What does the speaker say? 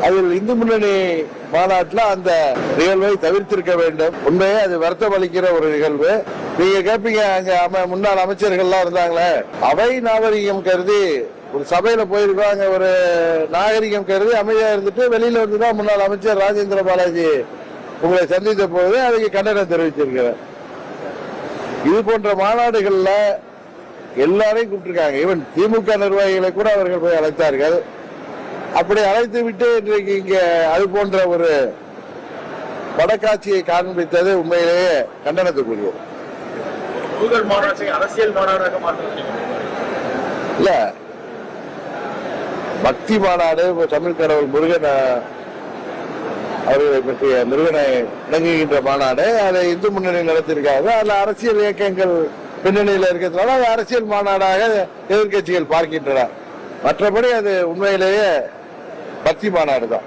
அதில் இந்து முன்னணி மாநாட்டில் அந்த நிகழ்வை தவிர்த்திருக்க வேண்டும். உண்மையே அது வருத்தம் அளிக்கிற ஒரு நிகழ்வு. நீங்க கேட்பீங்க, அங்க முன்னாள் அமைச்சர்கள்லாம் இருந்தாங்களே, அவை நாகரிகம் கருதி ஒரு சபையில போயிருக்காங்க, ஒரு நாகரிகம் கருதி அமைதியா இருந்துட்டு வெளியில வந்துதான் முன்னாள் அமைச்சர் ராஜேந்திர பாலாஜி உங்களை சந்தித்த போது அதுக்கு கண்டனம் தெரிவிச்சிருக்கிறார். இது போன்ற மாநாடுகள்ல எல்லாரையும் கூப்பிட்டிருக்காங்க. ஈவன் திமுக நிர்வாகிகளை கூட அவர்கள் போய் அழைத்தார்கள். அப்படி அழைத்து விட்டு இன்றைக்கு இங்க அது போன்ற ஒரு படக்காட்சியை காண்பித்தது உண்மையிலேயே கண்டனத்துக்குரியது. அரசியல் மாநாடாக இல்ல, பக்தி மாநாடு, தமிழ் கடவுள் முருகன் அவர்களை பற்றிய முருகனை இணங்குகின்ற மாநாடு, அதை இந்து முன்னணி நடத்திருக்காங்க. அதுல அரசியல் இயக்கங்கள் பின்னணியில் இருக்கிறதுனால அது அரசியல் மாநாடாக எதிர்கட்சிகள் பார்க்கின்றன. மற்றபடி அது உண்மையிலேயே பக்தி மாநாடு தான்.